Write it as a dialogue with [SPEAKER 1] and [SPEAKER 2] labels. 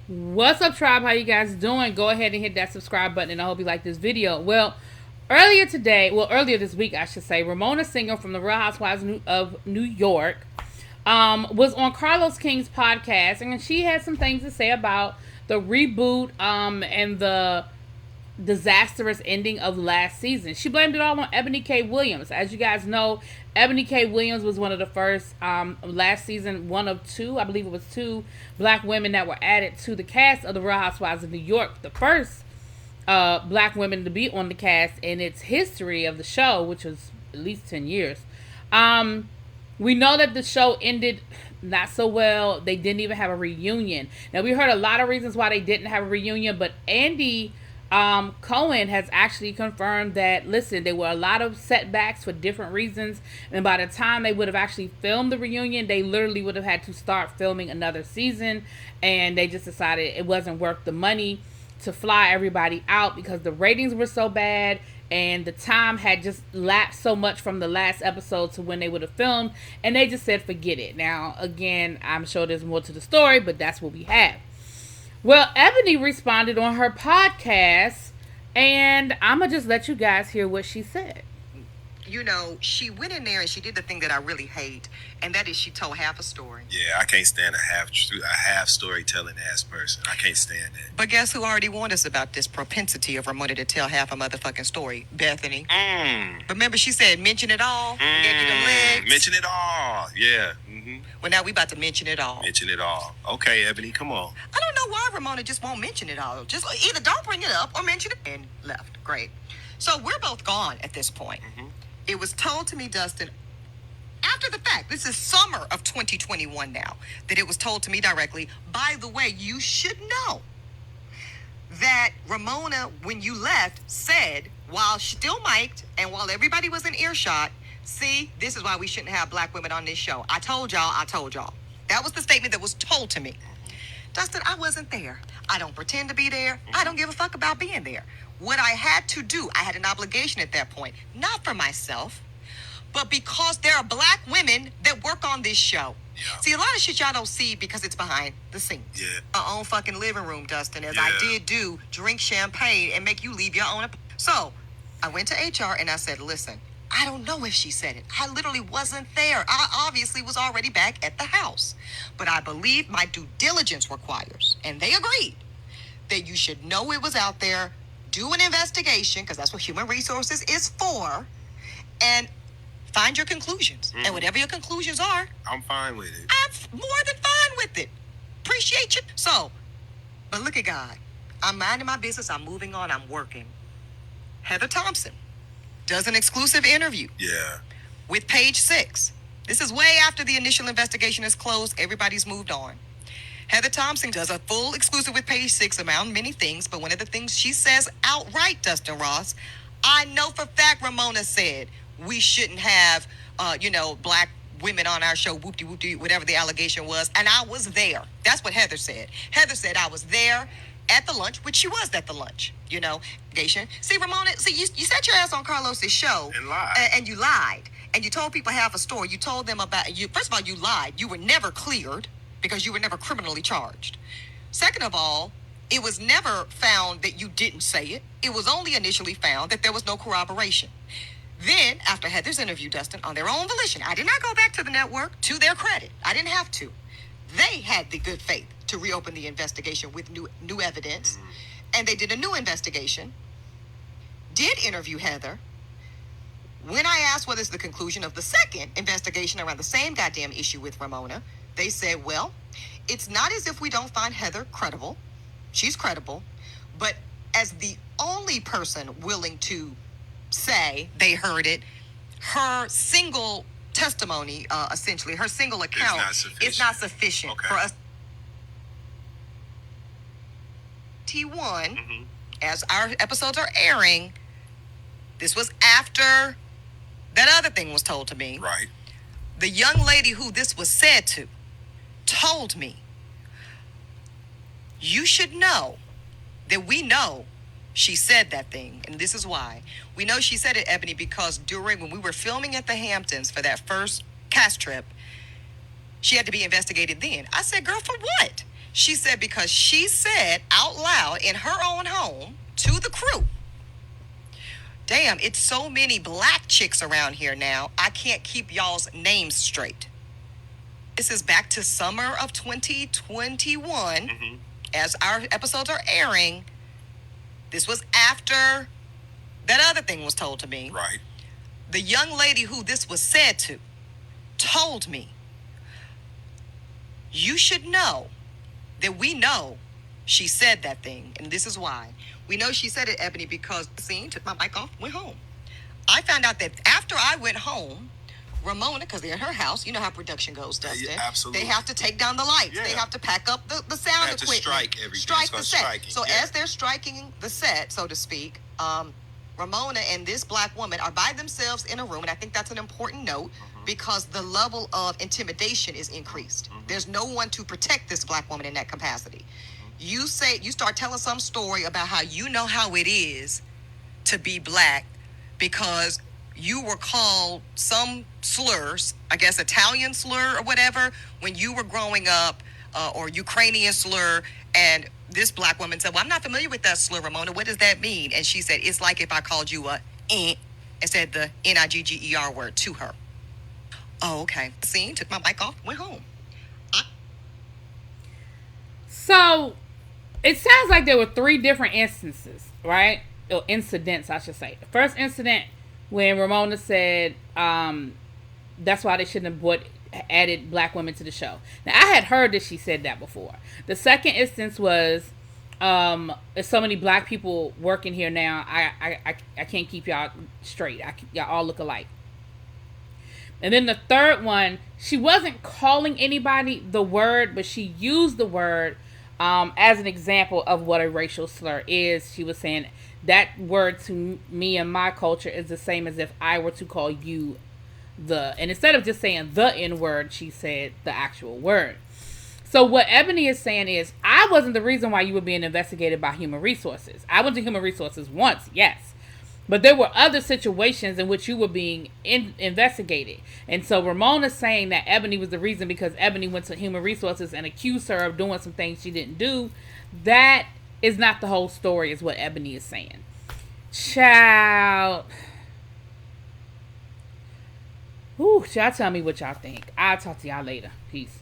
[SPEAKER 1] What's up, tribe? How you guys doing? Go ahead and hit that subscribe button, and I hope you like this video. Well, earlier this week, I should say, Ramona Singers from the Real Housewives of New York was on Carlos King's podcast, and she had some things to say about the reboot and the disastrous ending of last season. She blamed it all on Eboni K Williams. As you guys know, Eboni K Williams was one of the first last season, one of two, I believe it was two black women that were added to the cast of the Real Housewives of New York. The first black women to be on the cast in its history of the show, which was at least 10 years. We know that the show ended not so well. They didn't even have a reunion. Now, we heard a lot of reasons why they didn't have a reunion, but Andy Cohen has actually confirmed that, listen, there were a lot of setbacks for different reasons, and by the time they would have actually filmed the reunion, they literally would have had to start filming another season, and they just decided it wasn't worth the money to fly everybody out because the ratings were so bad and the time had just lapsed so much from the last episode to when they would have filmed, and they just said forget it. Now, again, I'm sure there's more to the story, but that's what we have. Well, Eboni responded on her podcast, and I'm going to just let you guys hear what she said.
[SPEAKER 2] You know, she went in there and she did the thing that I really hate, and that is she told half a story.
[SPEAKER 3] Yeah, I can't stand a half storytelling ass person. I can't stand it.
[SPEAKER 2] But guess who already warned us about this propensity of Ramona to tell half a motherfucking story? Bethany. Remember she said mention it all? Gave you the legs.
[SPEAKER 3] Mention it all. Yeah.
[SPEAKER 2] Well, now we about to mention it all.
[SPEAKER 3] Mention it all. Okay, Eboni, come on.
[SPEAKER 2] I don't know why Ramona just won't mention it all. Just either don't bring it up or mention it and left. Great. So we're both gone at this point. It was told to me, Dustin, after the fact, this is summer of 2021 now, that it was told to me directly, by the way, you should know that Ramona, when you left, said, while still mic'd and while everybody was in earshot, see, this is why we shouldn't have black women on this show. I told y'all. That was the statement that was told to me. Dustin, I wasn't there. I don't pretend to be there. I don't give a fuck about being there. What I had to do, I had an obligation at that point, not for myself, but because there are black women that work on this show.
[SPEAKER 3] Yeah.
[SPEAKER 2] See, a lot of shit y'all don't see because it's behind the scenes.
[SPEAKER 3] Yeah.
[SPEAKER 2] Our own fucking living room, Dustin, as
[SPEAKER 3] Yeah.
[SPEAKER 2] I did do, drink champagne and make you leave your own. So I went to HR and I said, listen, I don't know if she said it. I literally wasn't there. I obviously was already back at the house. But I believe my due diligence requires, and they agreed, that you should know it was out there, do an investigation, because that's what human resources is for, and find your conclusions. And whatever your conclusions are,
[SPEAKER 3] I'm fine with it.
[SPEAKER 2] I'm more than fine with it. Appreciate you. So, but look at God. I'm minding my business. I'm moving on. I'm working. Heather Thompson does an exclusive interview with Page Six. This is way after the initial investigation is closed. Everybody's moved on. Heather Thompson does a full exclusive with Page Six around many things, but one of the things she says outright, Dustin Ross, I know for fact Ramona said we shouldn't have, black women on our show, whoop-de-whoop-de, whatever the allegation was, and I was there. That's what Heather said. Heather said I was there at the lunch, which she was at the lunch, See, Ramona, you set your ass on Carlos's show.
[SPEAKER 3] And lied.
[SPEAKER 2] And you lied. And you told people half a story. You told them about, first of all, you lied. You were never cleared because you were never criminally charged. Second of all, it was never found that you didn't say it. It was only initially found that there was no corroboration. Then, after Heather's interview, Dustin, on their own volition, I did not go back to the network, to their credit. I didn't have to. They had the good faith to reopen the investigation with new evidence. And they did a new investigation, did interview Heather. When I asked what is the conclusion of the second investigation around the same goddamn issue with Ramona, they said, well, it's not as if we don't find Heather credible. She's credible. But as the only person willing to say they heard it, her single testimony, essentially, her single account is not sufficient for us. T1, as our episodes are airing, this was after that other thing was told to me.
[SPEAKER 3] Right.
[SPEAKER 2] The young lady who this was said to told me, you should know that we know she said that thing. And this is why. We know she said it, Eboni, because when we were filming at the Hamptons for that first cast trip, she had to be investigated then. I said, girl, for what? She said because she said out loud in her own home to the crew, damn, it's so many black chicks around here now, I can't keep y'all's names straight. This is back to summer of 2021. As our episodes are airing, this was after that other thing was told to me.
[SPEAKER 3] Right.
[SPEAKER 2] The young lady who this was said to told me, you should know that we know she said that thing, and this is why. We know she said it, Ebony, because the scene took my mic off, went home. I found out that after I went home, Ramona, because they're at her house, you know how production goes, Dustin.
[SPEAKER 3] Yeah, absolutely.
[SPEAKER 2] They have to take down the lights.
[SPEAKER 3] Yeah.
[SPEAKER 2] They have to pack up the sound
[SPEAKER 3] They have to
[SPEAKER 2] equipment.
[SPEAKER 3] strike everything.
[SPEAKER 2] Strike the set.
[SPEAKER 3] Striking.
[SPEAKER 2] So
[SPEAKER 3] Yeah.
[SPEAKER 2] as they're striking the set, so to speak, Ramona and this black woman are by themselves in a room, and I think that's an important note because the level of intimidation is increased. There's no one to protect this black woman in that capacity. You start telling some story about how you know how it is to be black because you were called some slurs, I guess Italian slur or whatever, when you were growing up, or Ukrainian slur, and this black woman said, well, I'm not familiar with that slur, Ramona. What does that mean? And she said, it's like if I called you a and said the Nigger word to her. Oh, okay. Scene, took my mic off, went home.
[SPEAKER 1] So, it sounds like there were 3 different instances, right? Or incidents, I should say. The first incident, when Ramona said, that's why they shouldn't have added black women to the show. Now, I had heard that she said that before. The second instance was, there's so many black people working here now, I can't keep y'all straight. Y'all all look alike. And then the third one, she wasn't calling anybody the word, but she used the word as an example of what a racial slur is. She was saying that word to me and my culture is the same as if I were to call you and instead of just saying the N word, she said the actual word. So what Ebony is saying is, I wasn't the reason why you were being investigated by Human Resources. I went to Human Resources once, yes. But there were other situations in which you were being investigated. And so Ramona's saying that Ebony was the reason because Ebony went to Human Resources and accused her of doing some things she didn't do. That is not the whole story, is what Ebony is saying. Child. Y'all tell me what y'all think. I'll talk to y'all later. Peace.